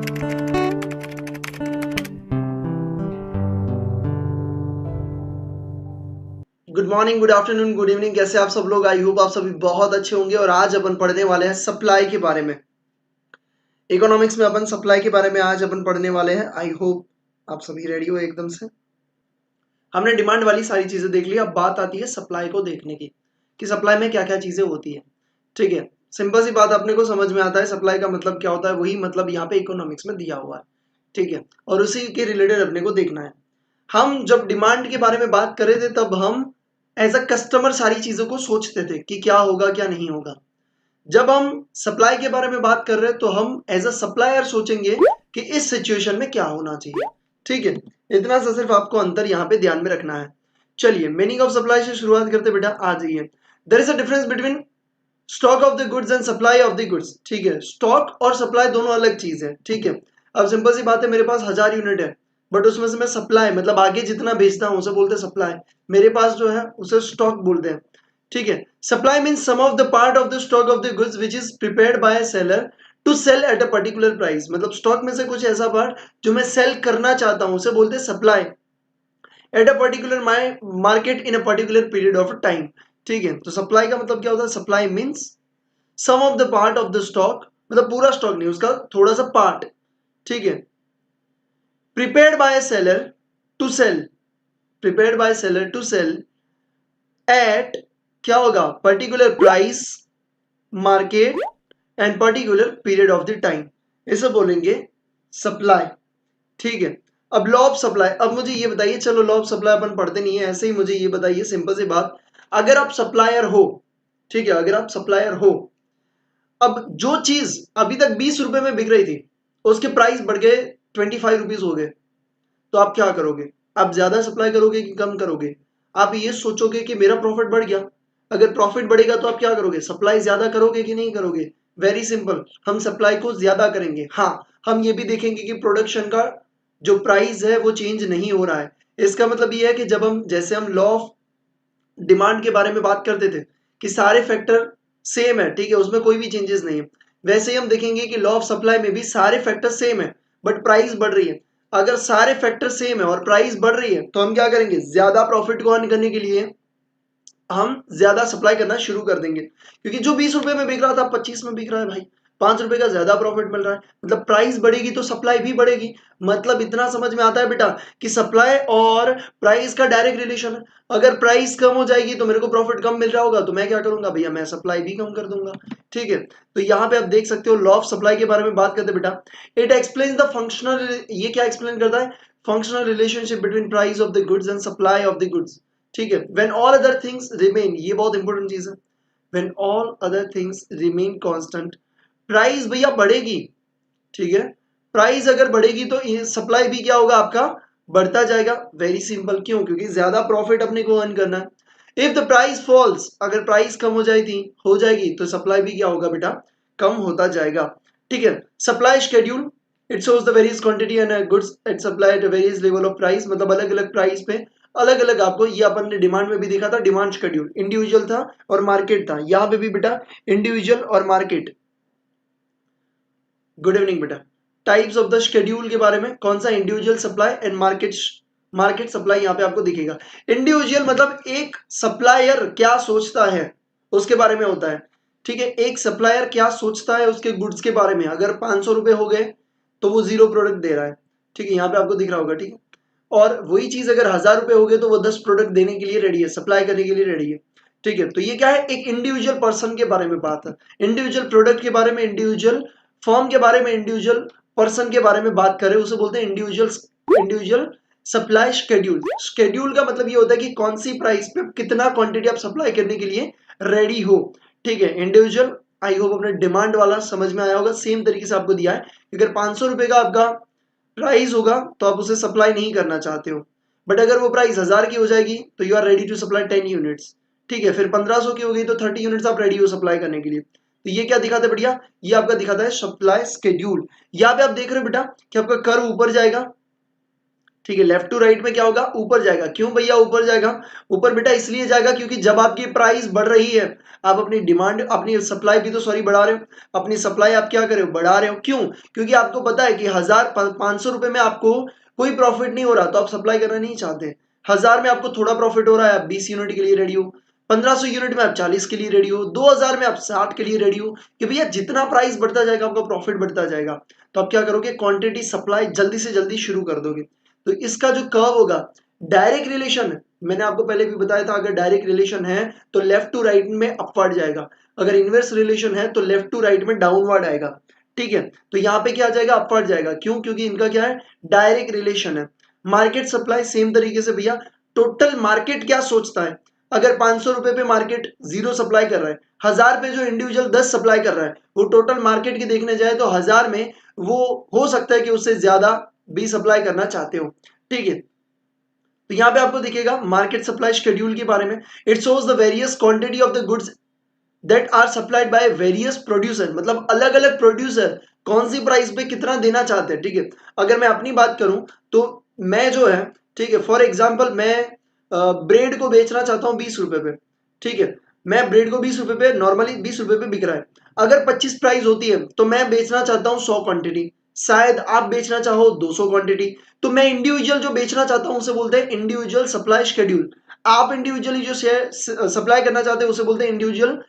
Good morning, good afternoon, good evening. कैसे आप सब लोग? आई होप आप सभी बहुत अच्छे होंगे। और आज अपन पढ़ने वाले हैं सप्लाई के बारे में। इकोनॉमिक्स में अपन सप्लाई के बारे में आज अपन पढ़ने वाले हैं। आई होप आप सभी रेडी हो एकदम से। हमने डिमांड वाली सारी चीजें देख ली। अब बात आती है सप्लाई को देखने की कि सप्लाई में क्या क्या चीजें होती है। ठीक है, सिंपल सी बात अपने को समझ में आता है सप्लाई का मतलब क्या होता है। वही मतलब यहाँ पे इकोनॉमिक्स में दिया हुआ है। ठीक है, और उसी के रिलेटेड अपने को देखना है। हम जब डिमांड के बारे में बात कर रहे थे तब हम एज अ कस्टमर सारी चीजों को सोचते थे कि क्या होगा क्या नहीं होगा। जब हम सप्लाई के बारे में बात कर रहे हैं तो हम एज अ सप्लायर सोचेंगे कि इस सिचुएशन में क्या होना चाहिए। ठीक है, इतना सा सिर्फ आपको अंतर यहाँ पे ध्यान में रखना है। चलिए, मीनिंग ऑफ सप्लाई से शुरुआत करते बेटा। आ जाइए। There is a difference between stock of the goods and supply of the goods. ठीक है, स्टॉक और सप्लाई दोनों अलग चीज है। ठीक है, अब सिंपल सी बात है, मेरे पास 1000 यूनिट है बट उसमें से मैं सप्लाई मतलब आगे जितना बेचता हूं उसे बोलते हैं सप्लाई। मेरे पास जो है उसे स्टॉक बोलते हैं। ठीक है, supply means some of the part of the stock of the goods which is prepared by a seller to sell at a particular price. मतलब स्टॉक में से कुछ ऐसा पार्ट जो मैं सेल करना चाहता हूं उसे बोलते हैं supply at a particular market in a particular period of time. ठीक है, तो सप्लाई का मतलब क्या होता है? Supply means some of the part of the stock, मतलब पूरा स्टॉक नहीं, उसका थोड़ा सा पार्ट। ठीक है, prepared by seller to sell, prepared by seller to sell at क्या होगा? Particular price, market and particular period of the time. इसे बोलेंगे सप्लाई। ठीक है, अब लॉ ऑफ सप्लाई। अब मुझे ये बताइए, चलो लॉ ऑफ सप्लाई अपन पढ़ते नहीं है, ऐसे ही मुझे ये बताइए सिंपल सी बात। अगर आप सप्लायर हो, ठीक है, अगर आप सप्लायर हो, अब जो चीज अभी तक 20 रुपए में बिक रही थी उसके प्राइस बढ़ गए 25 रुपीज हो गए, तो आप क्या करोगे? आप ज्यादा सप्लाई करोगे कि कम करोगे? आप ये सोचोगे कि मेरा प्रॉफिट बढ़ गया। अगर प्रॉफिट बढ़ेगा तो आप क्या करोगे? सप्लाई ज्यादा करोगे कि नहीं करोगे? वेरी सिंपल, हम सप्लाई को ज्यादा करेंगे। हाँ, हम ये भी देखेंगे कि प्रोडक्शन का जो प्राइस है वो चेंज नहीं हो रहा है। इसका मतलब ये है कि जब हम जैसे हम लॉ ऑफ डिमांड के बारे में बात करते थे कि सारे फैक्टर सेम है, ठीक है, उसमें कोई भी चेंजेस नहीं है, वैसे ही हम देखेंगे कि लॉ ऑफ सप्लाई में भी सारे फैक्टर सेम है बट प्राइस बढ़ रही है। अगर सारे फैक्टर सेम है और प्राइस बढ़ रही है तो हम क्या करेंगे? ज्यादा प्रॉफिट को अर्न करने के लिए हम ज्यादा सप्लाई करना शुरू कर देंगे, क्योंकि जो 20 रुपए में बिक रहा था 25 में बिक रहा है भाई, 5 रुपए का ज्यादा प्रॉफिट मिल रहा है। मतलब प्राइस बढ़ेगी तो सप्लाई भी बढ़ेगी। मतलब इतना समझ में आता है बेटा कि सप्लाई और प्राइस का डायरेक्ट रिलेशन है। अगर प्राइस कम हो जाएगी तो मेरे को प्रॉफिट कम मिल रहा होगा तो मैं क्या करूंगा भैया? मैं सप्लाई भी कम कर दूंगा। ठीक है, तो यहाँ पे आप देख सकते हो लॉ ऑफ सप्लाई के बारे में बात करते बेटा। इट एक्सप्लेन्स द फंक्शनल, ये क्या एक्सप्लेन करता है? Functional relationship between price of the goods and supply of the goods. ठीक है, when all other things remain, ये बहुत इंपॉर्टेंट चीज है। When all other things remain constant, price भैया बढ़ेगी। ठीक है, प्राइस अगर बढ़ेगी तो सप्लाई भी क्या होगा? आपका बढ़ता जाएगा। वेरी सिंपल, क्यों? क्योंकि ज्यादा प्रॉफिट अपने को अर्न करना है। इफ द प्राइस फॉल्स, अगर प्राइस कम हो जाएगी तो सप्लाई भी क्या होगा बेटा? कम होता जाएगा। ठीक है, supply schedule, it shows the various quantity and goods at supply at various level of price. मतलब अलग अलग प्राइस पे अलग अलग आपको, ये अपन ने डिमांड में भी देखा था, डिमांड शेड्यूल इंडिविजुअल था और मार्केट था। यहाँ पे भी बेटा इंडिविजुअल और मार्केट। गुड इवनिंग बेटा। टाइप्स ऑफ द शेड्यूल के बारे में, कौन सा? Individual supply and market, market supply यहाँ पे आपको दिखेगा। इंडिविजुअल मतलब एक सप्लायर क्या सोचता है उसके बारे में होता है। ठीक है, एक सप्लायर क्या सोचता है उसके गुड्स के बारे में। अगर 500 रुपए हो गए तो वो 0 प्रोडक्ट दे रहा है। ठीक है, यहाँ पे आपको दिख रहा होगा। ठीक है, और वही चीज अगर 1000 रुपए हो गए तो वो 10 प्रोडक्ट देने के लिए रेडी है, सप्लाई करने के लिए रेडी है। ठीक है, तो ये क्या है? एक इंडिविजुअल पर्सन के बारे में बात है, इंडिविजुअल प्रोडक्ट के बारे में, इंडिविजुअल फर्म के बारे में, इंडिविजुअल पर्सन के बारे में बात करें उसे बोलते हैं इंडिविजुअल सप्लाई शेड्यूल। शेड्यूल का मतलब ये होता है कि कौन सी प्राइस पे कितना क्वांटिटी आप सप्लाई करने के लिए रेडी हो। ठीक है, इंडिविजुअल, आई होप अपने डिमांड वाला समझ में आया होगा। सेम तरीके से आपको दिया है कि अगर 500 रुपए का आपका प्राइस होगा तो आप उसे सप्लाई नहीं करना चाहते हो, बट अगर वो प्राइस 1000 की हो जाएगी तो you are ready to supply 10 units. ठीक है, फिर 1500 की हो गई तो 30 यूनिट्स आप रेडी हो सप्लाई करने के लिए। तो ये क्या दिखाता है बढ़िया? ये आपका दिखाता है सप्लाई स्केड्यूल। यहाँ पे आप देख रहे हो बेटा कि आपका कर्व ऊपर जाएगा, ठीक है, लेफ्ट टू राइट में क्या होगा, ऊपर जाएगा। क्यों भैया ऊपर जाएगा? ऊपर बेटा इसलिए जाएगा क्योंकि जब आपकी प्राइस बढ़ रही है, आप अपनी डिमांड, अपनी सप्लाई भी तो सॉरी बढ़ा रहे हो, अपनी सप्लाई आप क्या कर रहे हो, बढ़ा रहे हो। क्यों? क्योंकि आपको पता है कि 1500 रुपए में आपको कोई प्रॉफिट नहीं हो रहा, तो आप सप्लाई करना नहीं चाहते। 1000 में आपको थोड़ा प्रॉफिट हो रहा है, आप 20 यूनिट के लिए रेडी हो। 1500 यूनिट में आप 40 के लिए रेडी हो। 2000 में आप 60 के लिए रेडी हो। कि भैया जितना प्राइस बढ़ता जाएगा आपका प्रॉफिट बढ़ता जाएगा। तो आप क्या करोगे, क्वांटिटी सप्लाई जल्दी से जल्दी शुरू कर दोगे। तो इसका जो कर्व होगा, डायरेक्ट रिलेशन, मैंने आपको पहले भी बताया था, अगर डायरेक्ट रिलेशन है तो लेफ्ट टू राइट में अपवर्ड जाएगा, अगर इनवर्स रिलेशन है तो लेफ्ट टू राइट में डाउनवर्ड आएगा। ठीक है, तो यहां पे क्या आ जाएगा, अपवर्ड जाएगा। क्यों? क्योंकि इनका क्या है, डायरेक्ट रिलेशन है। मार्केट सप्लाई सेम तरीके से भैया, टोटल मार्केट क्या सोचता है, अगर 500 रुपए पे मार्केट 0 सप्लाई कर रहा है, 1000 पे जो इंडिविजुअल 10 सप्लाई कर रहा है, वो टोटल मार्केट की देखने जाए तो 1000 में वो हो सकता है कि उससे ज्यादा भी सप्लाई करना चाहते हो। ठीक है, तो यहां पे आपको दिखेगा मार्केट सप्लाई शेड्यूल के बारे में। It shows the various quantity of the goods that are supplied by various producer, मतलब अलग अलग प्रोड्यूसर कौन सी प्राइस पे कितना देना चाहते हैं। ठीक है, अगर मैं अपनी बात करूं तो मैं जो है, ठीक है, फॉर एग्जांपल मैं ब्रेड को बेचना चाहता हूं 20 रुपए पे। ठीक है, मैं ब्रेड को 20 रुपए पे, नॉर्मली 20 रुपए पे बिक रहा है। अगर 25 प्राइस होती है तो मैं बेचना चाहता हूं 100 क्वांटिटी, शायद आप बेचना चाहो 200 क्वांटिटी। तो मैं इंडिविजुअल जो बेचना चाहता हूं उसे बोलते हैं इंडिविजुअल सप्लाई शेड्यूल। आप इंडिविजुअली जो सप्लाई करना चाहते हैं उसे बोलते हैं इंडिविजुअल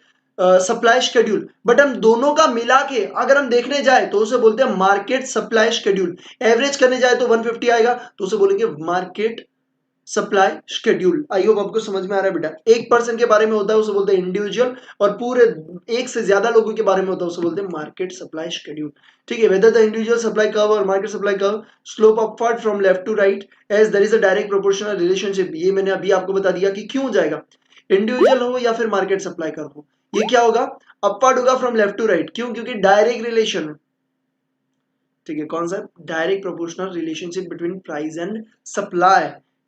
सप्लाई शेड्यूल। बट हम दोनों का मिला के अगर हम देखने जाए तो उसे बोलते हैं मार्केट सप्लाई शेड्यूल। एवरेज करने जाए तो 150 आएगा, तो उसे बोलेंगे market supply schedule. I hope आपको समझ में आ रहा है बेटा। एक पर्सन के बारे में होता है उसे बोलते हैं इंडिविजुअल, और पूरे एक से ज्यादा लोगों के बारे में होता है उसे बोलते हैं मार्केट सप्लाई शेड्यूल। ठीक है, whether the individual supply curve और market supply curve slope upward from left to right as there is a direct proportional relationship. ये मैंने अभी आपको बता दिया कि क्यों जाएगा, इंडिविजुअल हो या फिर मार्केट सप्लाई कर्व हो, ये क्या होगा, अपवर्ड होगा फ्रॉम लेफ्ट टू राइट। क्यों? क्योंकि डायरेक्ट रिलेशन है। ठीक है, कौन सा, direct proportional relationship between price and supply.